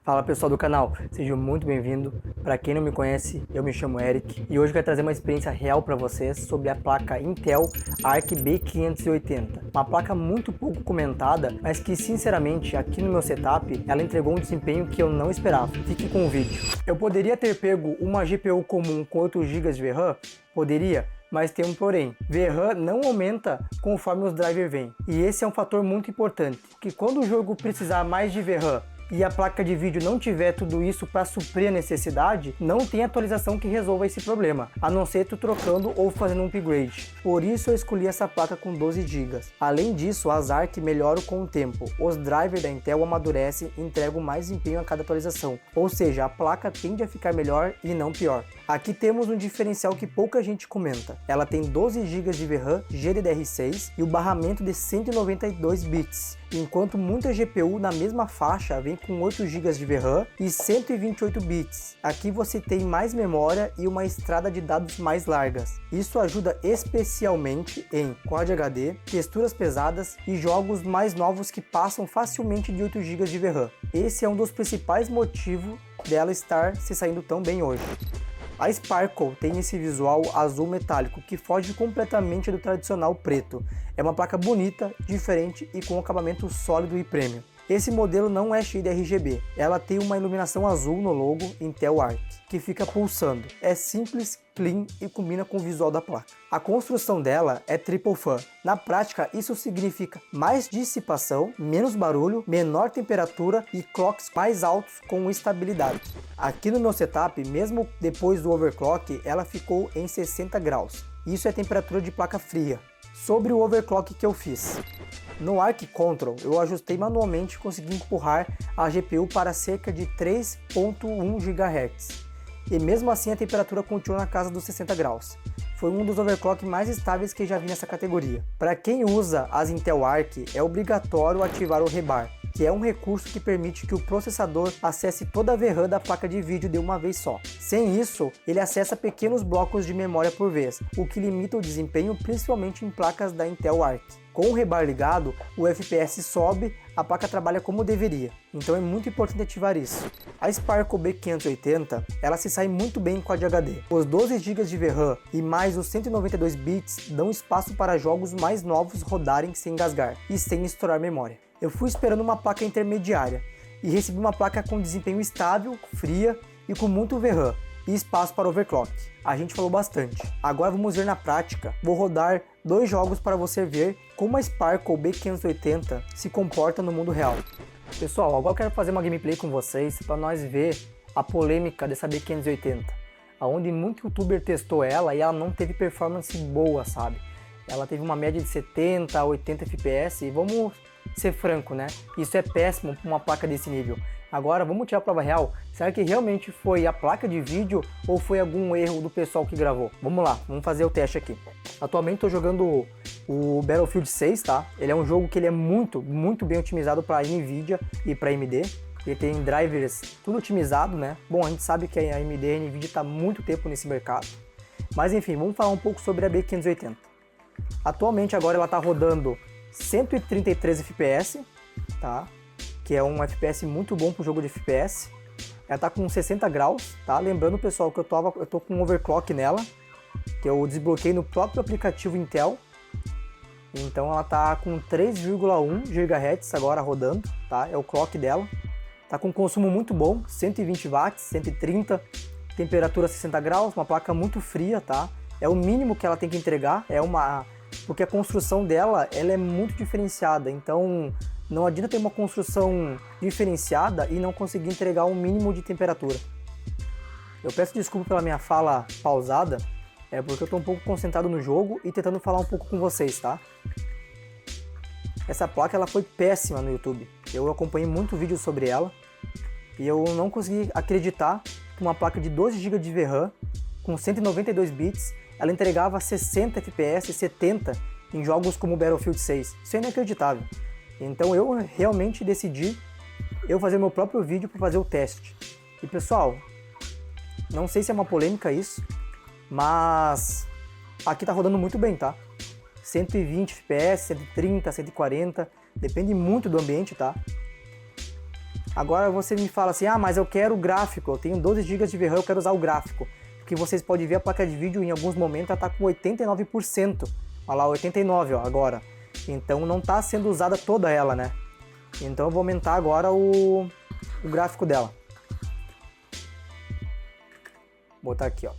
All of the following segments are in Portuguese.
Fala pessoal do canal, sejam muito bem-vindos. Para quem não me conhece, eu me chamo Eric e hoje eu quero trazer uma experiência real para vocês sobre a placa Intel Arc B580. Uma placa muito pouco comentada, mas que sinceramente aqui no meu setup ela entregou um desempenho que eu não esperava. Fique com o vídeo. Eu poderia ter pego uma GPU comum com 8 GB de VRAM? Poderia. Mas tem um porém, VRAM não aumenta conforme os drivers vêm. E esse é um fator muito importante, que quando o jogo precisar mais de VRAM e a placa de vídeo não tiver tudo isso para suprir a necessidade, não tem atualização que resolva esse problema, a não ser tu trocando ou fazendo um upgrade. Por isso eu escolhi essa placa com 12 GB. Além disso, as ARC melhoram com o tempo, os drivers da Intel amadurecem e entregam mais empenho a cada atualização, ou seja, a placa tende a ficar melhor e não pior. Aqui temos um diferencial que pouca gente comenta. Ela tem 12 GB de VRAM GDDR6 e o barramento de 192 bits, enquanto muita GPU na mesma faixa vem com 8 GB de VRAM e 128 bits. Aqui você tem mais memória e uma estrada de dados mais largas. Isso ajuda especialmente em Quad HD, texturas pesadas e jogos mais novos que passam facilmente de 8 GB de VRAM. Esse é um dos principais motivos dela estar se saindo tão bem hoje. A Sparkle tem esse visual azul metálico que foge completamente do tradicional preto. É uma placa bonita, diferente e com acabamento sólido e premium. Esse modelo não é cheio de RGB, ela tem uma iluminação azul no logo Intel Arc, que fica pulsando. É simples, clean e combina com o visual da placa. A construção dela é triple fan. Na prática, isso significa mais dissipação, menos barulho, menor temperatura e clocks mais altos com estabilidade. Aqui no meu setup, mesmo depois do overclock, ela ficou em 60 graus. Isso é temperatura de placa fria. Sobre o overclock que eu fiz. No Arc Control, eu ajustei manualmente e consegui empurrar a GPU para cerca de 3.1 GHz. E mesmo assim a temperatura continua na casa dos 60 graus. Foi um dos overclock mais estáveis que já vi nessa categoria. Para quem usa as Intel Arc, é obrigatório ativar o rebar, que é um recurso que permite que o processador acesse toda a VRAM da placa de vídeo de uma vez só. Sem isso, ele acessa pequenos blocos de memória por vez, o que limita o desempenho principalmente em placas da Intel Arc. Com o rebar ligado, o FPS sobe, a placa trabalha como deveria, então é muito importante ativar isso. A Sparkle B580, ela se sai muito bem em Quad HD. Os 12 GB de VRAM e mais os 192 bits dão espaço para jogos mais novos rodarem sem engasgar e sem estourar memória. Eu fui esperando uma placa intermediária e recebi uma placa com desempenho estável, fria e com muito VRAM e espaço para overclock. A gente falou bastante. Agora vamos ver na prática. Vou rodar 2 jogos para você ver como a Sparkle B580 se comporta no mundo real. Pessoal, agora eu quero fazer uma gameplay com vocês para nós ver a polêmica dessa B580, onde muito youtuber testou ela e ela não teve performance boa, sabe? Ela teve uma média de 70 a 80 FPS e vamos ser franco, né? Isso é péssimo para uma placa desse nível. Agora vamos tirar a prova real. Será que realmente foi a placa de vídeo ou foi algum erro do pessoal que gravou? Vamos lá, vamos fazer o teste aqui. Atualmente estou jogando o Battlefield 6, tá? Ele é um jogo que ele é muito bem otimizado para Nvidia e para AMD. Ele tem drivers tudo otimizado, né? Bom, a gente sabe que a AMD e a Nvidia está há muito tempo nesse mercado. Mas enfim, vamos falar um pouco sobre a B580. Atualmente agora ela está rodando 133 FPS, tá? Que é um FPS muito bom para o jogo de FPS. Ela está com 60 graus, tá? Lembrando, pessoal, que eu tô com um overclock nela, que eu desbloqueei no próprio aplicativo Intel. Então ela está com 3,1 GHz agora rodando, tá? É o clock dela. Tá com consumo muito bom, 120 watts, 130, temperatura 60 graus, uma placa muito fria, tá? É o mínimo que ela tem que entregar, porque a construção dela, ela é muito diferenciada, então não adianta ter uma construção diferenciada e não conseguir entregar um mínimo de temperatura. Eu peço desculpa pela minha fala pausada, porque eu estou um pouco concentrado no jogo e tentando falar um pouco com vocês, tá? Essa placa ela foi péssima no YouTube. Eu acompanhei muito vídeo sobre ela e eu não consegui acreditar que uma placa de 12 GB de VRAM com 192 bits ela entregava 60 FPS, 70 em jogos como Battlefield 6. Isso é inacreditável. Então eu realmente decidi fazer meu próprio vídeo para fazer o teste. E pessoal, não sei se é uma polêmica isso, mas aqui tá rodando muito bem, tá? 120 FPS, 130, 140, depende muito do ambiente, tá? Agora você me fala assim, ah, mas eu quero o gráfico, eu tenho 12 GB de VRAM, eu quero usar o gráfico. Porque vocês podem ver a placa de vídeo em alguns momentos ela está com 89%. Olha lá, 89% ó, agora. Então não está sendo usada toda ela, né? Então eu vou aumentar agora o gráfico dela. Vou botar aqui, ó.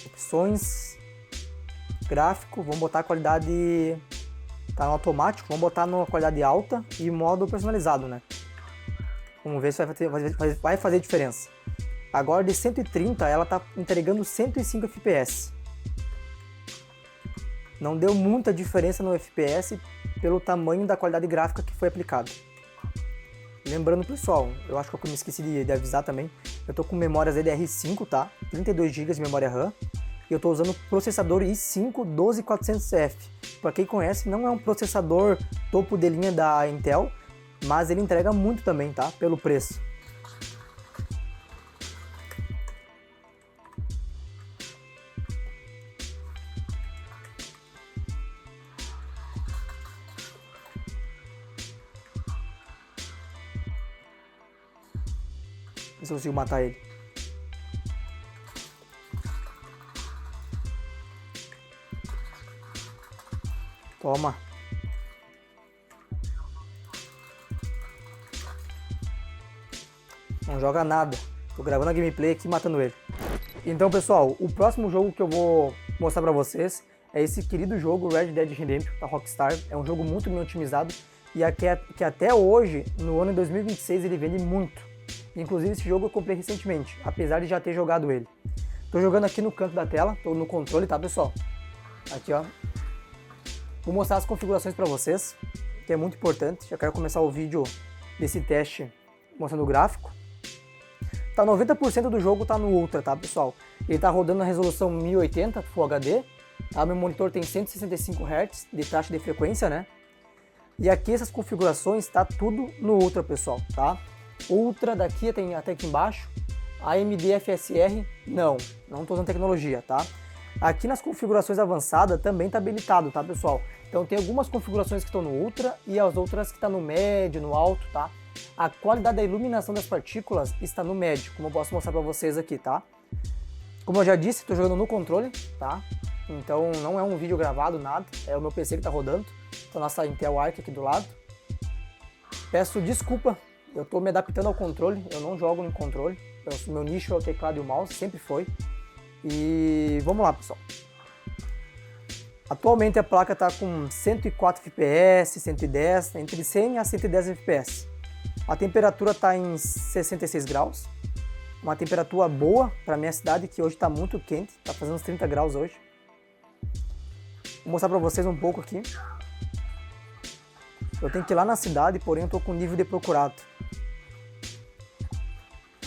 Opções, gráfico, vamos botar a qualidade, tá no automático, vamos botar na qualidade alta e modo personalizado, né? Vamos ver se vai fazer diferença. Agora de 130 ela tá entregando 105 FPS. Não deu muita diferença no FPS pelo tamanho da qualidade gráfica que foi aplicado. Lembrando, pessoal, eu acho que eu me esqueci de avisar também, eu tô com memórias DDR5, tá? 32 GB de memória RAM. E eu tô usando o processador i5 12400F. Para quem conhece, não é um processador topo de linha da Intel, mas ele entrega muito também, tá? Pelo preço. Ver se eu consigo matar ele. Toma. Não joga nada. Tô gravando a gameplay aqui matando ele. Então, pessoal, o próximo jogo que eu vou mostrar pra vocês é esse querido jogo Red Dead Redemption da Rockstar. É um jogo muito bem otimizado e que até hoje, no ano de 2026, ele vende muito. Inclusive esse jogo eu comprei recentemente, apesar de já ter jogado ele. Tô jogando aqui no canto da tela, tô no controle, tá, pessoal? Aqui, ó. Vou mostrar as configurações para vocês, que é muito importante. Já quero começar o vídeo desse teste mostrando o gráfico. Tá 90% do jogo tá no Ultra, tá, pessoal? Ele tá rodando na resolução 1080 Full HD, tá? Meu monitor tem 165 Hz de taxa de frequência, né? E aqui essas configurações tá tudo no Ultra, pessoal, tá? Ultra daqui tem até aqui embaixo. AMD FSR, não tô usando tecnologia, tá? Aqui nas configurações avançadas também está habilitado, tá, pessoal? Então tem algumas configurações que estão no Ultra e as outras que estão no médio, no alto, tá? A qualidade da iluminação das partículas está no médio, como eu posso mostrar para vocês aqui, tá? Como eu já disse, estou jogando no controle, tá? Então não é um vídeo gravado, nada, é o meu PC que está rodando. Então nossa Intel Arc aqui do lado. Peço desculpa, eu estou me adaptando ao controle, eu não jogo no controle. Meu nicho é o teclado e o mouse, sempre foi. E vamos lá, pessoal. Atualmente a placa está com 104 FPS, 110, entre 100 a 110 FPS. A temperatura está em 66 graus. Uma temperatura boa para minha cidade, que hoje está muito quente, está fazendo uns 30 graus hoje. Vou mostrar para vocês um pouco aqui. Eu tenho que ir lá na cidade, porém eu estou com nível de procurado.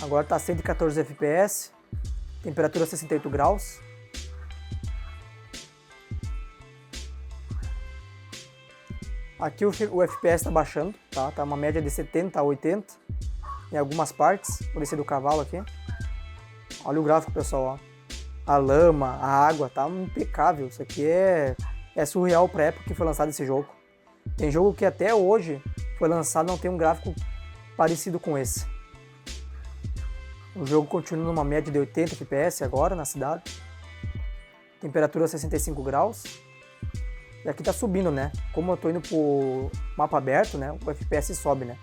Agora está 114 FPS, temperatura 68 graus. Aqui o FPS está baixando, tá? Tá uma média de 70 a 80 em algumas partes. Vou descer do cavalo aqui. Olha o gráfico, pessoal, ó. A lama, a água, tá impecável. Isso aqui é surreal para a época que foi lançado esse jogo. Tem jogo que até hoje foi lançado não tem um gráfico parecido com esse. O jogo continua numa média de 80 FPS agora na cidade. Temperatura 65 graus. E aqui tá subindo, né? Como eu tô indo pro mapa aberto, né? O FPS sobe, né?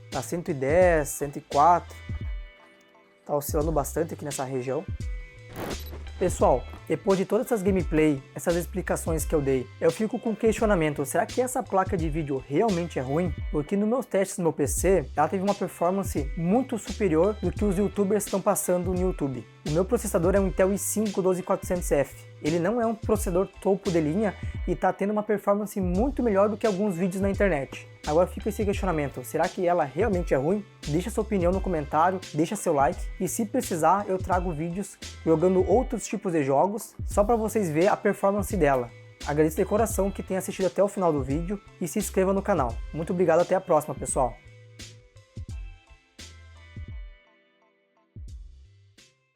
Tá 110, 104. Tá oscilando bastante aqui nessa região. Pessoal, depois de todas essas gameplay, essas explicações que eu dei, eu fico com questionamento, será que essa placa de vídeo realmente é ruim? Porque nos meus testes no meu PC, ela teve uma performance muito superior do que os youtubers estão passando no YouTube. O meu processador é um Intel i5 12400F. Ele não é um processador topo de linha e está tendo uma performance muito melhor do que alguns vídeos na internet. Agora fica esse questionamento, será que ela realmente é ruim? Deixa sua opinião no comentário, deixa seu like e se precisar eu trago vídeos jogando outros tipos de jogos só para vocês verem a performance dela. Agradeço de coração que tenha assistido até o final do vídeo e se inscreva no canal. Muito obrigado, até a próxima, pessoal!